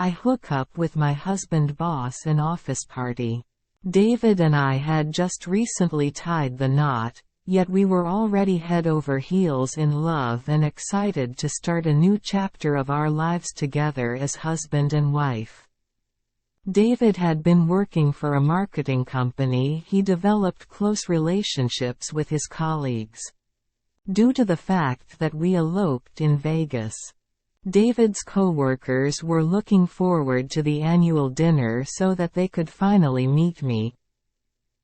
I hook up with my husband boss an office party. David and I had just recently tied the knot, yet we were already head over heels in love and excited to start a new chapter of our lives together as husband and wife. David had been working for a marketing company. He developed close relationships with his colleagues. Due to the fact that we eloped in Vegas, David's co-workers were looking forward to the annual dinner so that they could finally meet me.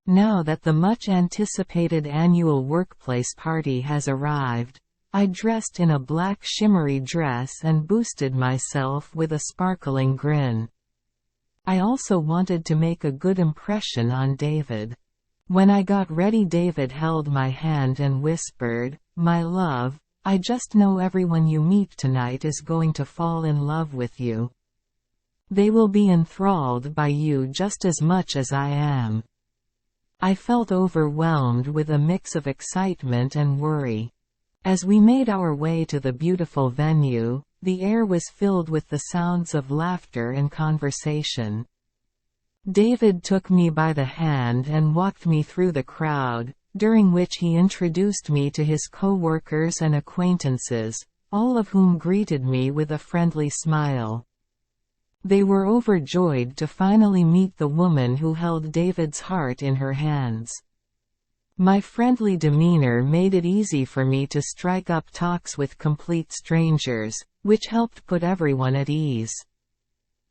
Now that the much-anticipated annual workplace party has arrived, I dressed in a black shimmery dress and boosted myself with a sparkling grin. I also wanted to make a good impression on David. When I got ready, David held my hand and whispered, "My love, I just know everyone you meet tonight is going to fall in love with you. They will be enthralled by you just as much as I am." I felt overwhelmed with a mix of excitement and worry. As we made our way to the beautiful venue, the air was filled with the sounds of laughter and conversation. David took me by the hand and walked me through the crowd, during which he introduced me to his co-workers and acquaintances, all of whom greeted me with a friendly smile. They were overjoyed to finally meet the woman who held David's heart in her hands. My friendly demeanor made it easy for me to strike up talks with complete strangers, which helped put everyone at ease.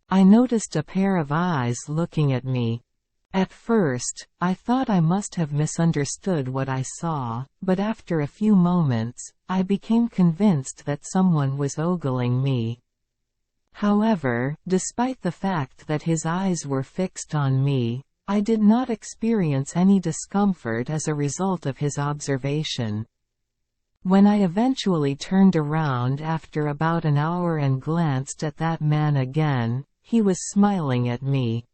I noticed a pair of eyes looking at me. At first, I thought I must have misunderstood what I saw, but after a few moments, I became convinced that someone was ogling me. However, despite the fact that his eyes were fixed on me, I did not experience any discomfort as a result of his observation. When I eventually turned around after about an hour and glanced at that man again, he was smiling at me.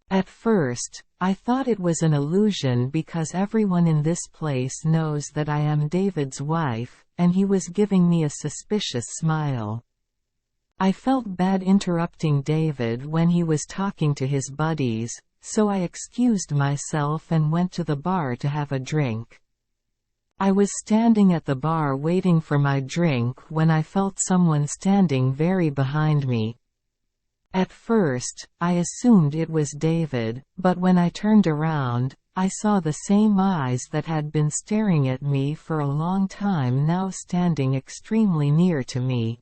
At first, I thought it was an illusion because everyone in this place knows that I am David's wife, and he was giving me a suspicious smile. I felt bad interrupting David when he was talking to his buddies, so I excused myself and went to the bar to have a drink. I was standing at the bar waiting for my drink when I felt someone standing very behind me. At first, I assumed it was David, but when I turned around, I saw the same eyes that had been staring at me for a long time now standing extremely near to me.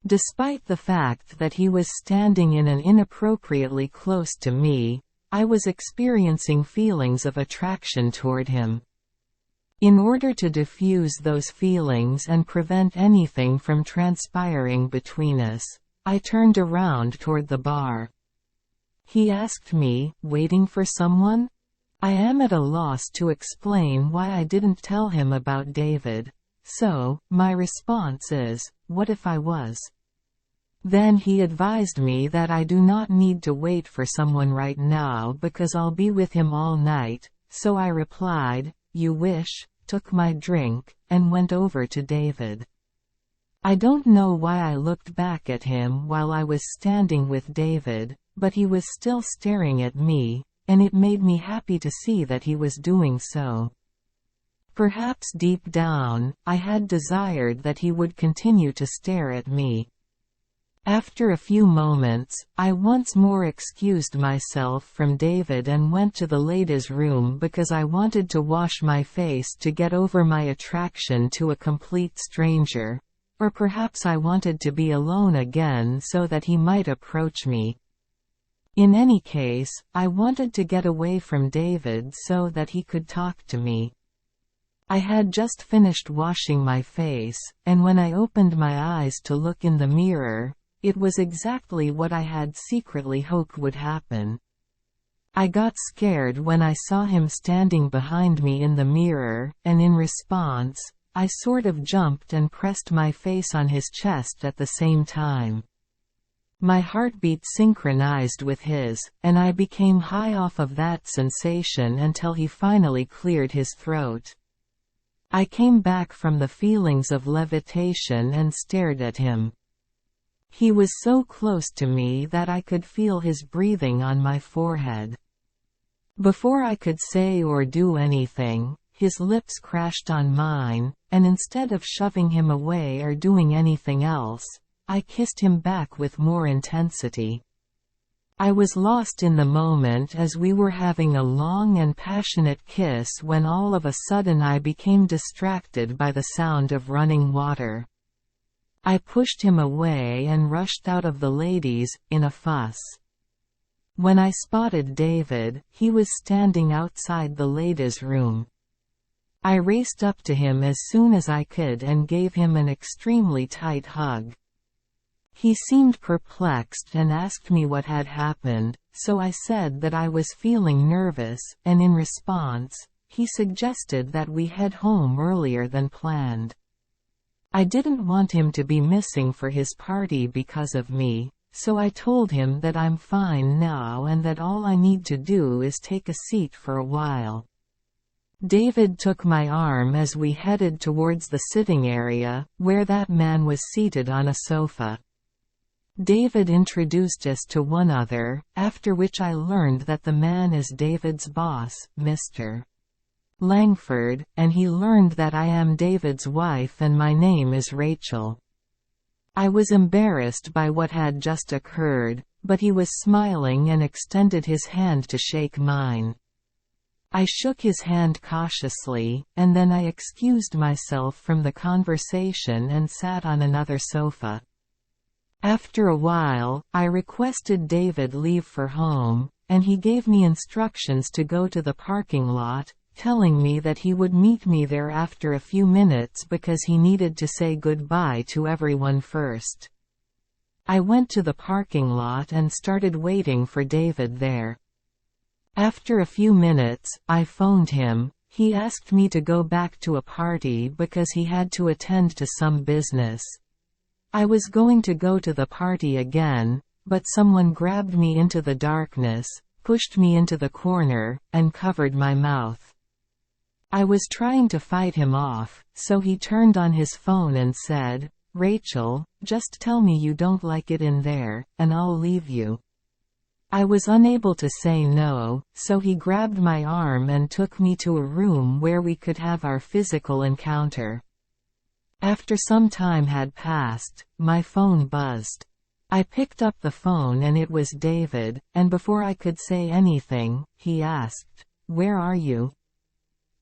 Despite the fact that he was standing in an inappropriately close to me, I was experiencing feelings of attraction toward him. In order to diffuse those feelings and prevent anything from transpiring between us, I turned around toward the bar. He asked me, "Waiting for someone?" I am at a loss to explain why I didn't tell him about David, so my response is, "What if I was?" Then he advised me that I do not need to wait for someone right now because I'll be with him all night, so I replied, "You wish," took my drink, and went over to David. I don't know why I looked back at him while I was standing with David, but he was still staring at me, and it made me happy to see that he was doing so. Perhaps deep down, I had desired that he would continue to stare at me. After a few moments, I once more excused myself from David and went to the ladies' room because I wanted to wash my face to get over my attraction to a complete stranger. Or perhaps I wanted to be alone again so that he might approach me. In any case, I wanted to get away from David so that he could talk to me. I had just finished washing my face, and when I opened my eyes to look in the mirror, it was exactly what I had secretly hoped would happen. I got scared when I saw him standing behind me in the mirror, and in response, I sort of jumped and pressed my face on his chest at the same time. My heartbeat synchronized with his, and I became high off of that sensation until he finally cleared his throat. I came back from the feelings of levitation and stared at him. He was so close to me that I could feel his breathing on my forehead. Before I could say or do anything, his lips crashed on mine, and instead of shoving him away or doing anything else, I kissed him back with more intensity. I was lost in the moment as we were having a long and passionate kiss when all of a sudden I became distracted by the sound of running water. I pushed him away and rushed out of the ladies, in a fuss. When I spotted David, he was standing outside the ladies' room. I raced up to him as soon as I could and gave him an extremely tight hug. He seemed perplexed and asked me what had happened, so I said that I was feeling nervous, and in response, he suggested that we head home earlier than planned. I didn't want him to be missing for his party because of me, so I told him that I'm fine now and that all I need to do is take a seat for a while. David took my arm as we headed towards the sitting area, where that man was seated on a sofa. David introduced us to one another, after which I learned that the man is David's boss, Mr. Langford, and he learned that I am David's wife and my name is Rachel. I was embarrassed by what had just occurred, but he was smiling and extended his hand to shake mine. I shook his hand cautiously, and then I excused myself from the conversation and sat on another sofa. After a while, I requested David leave for home, and he gave me instructions to go to the parking lot, telling me that he would meet me there after a few minutes because he needed to say goodbye to everyone first. I went to the parking lot and started waiting for David there. After a few minutes, I phoned him. He asked me to go back to a party because he had to attend to some business. I was going to go to the party again, but someone grabbed me into the darkness, pushed me into the corner, and covered my mouth. I was trying to fight him off, so he turned on his phone and said, "Rachel, just tell me you don't like it in there, and I'll leave you." I was unable to say no, so he grabbed my arm and took me to a room where we could have our physical encounter. After some time had passed, my phone buzzed. I picked up the phone and it was David, and before I could say anything, he asked, "Where are you?"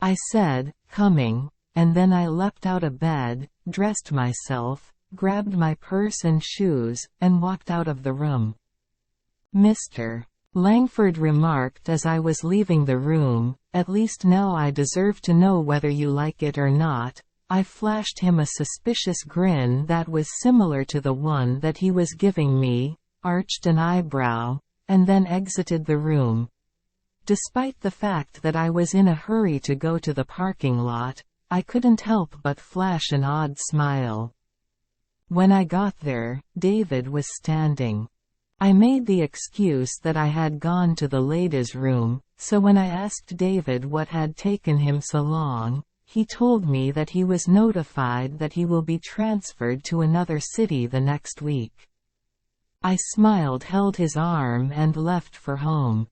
I said, "Coming," and then I leapt out of bed, dressed myself, grabbed my purse and shoes, and walked out of the room. Mr. Langford remarked as I was leaving the room, "At least now I deserve to know whether you like it or not." I flashed him a suspicious grin that was similar to the one that he was giving me, arched an eyebrow, and then exited the room. Despite the fact that I was in a hurry to go to the parking lot, I couldn't help but flash an odd smile. When I got there, David was standing. I made the excuse that I had gone to the ladies' room, so when I asked David what had taken him so long, he told me that he was notified that he will be transferred to another city the next week. I smiled, held his arm and left for home.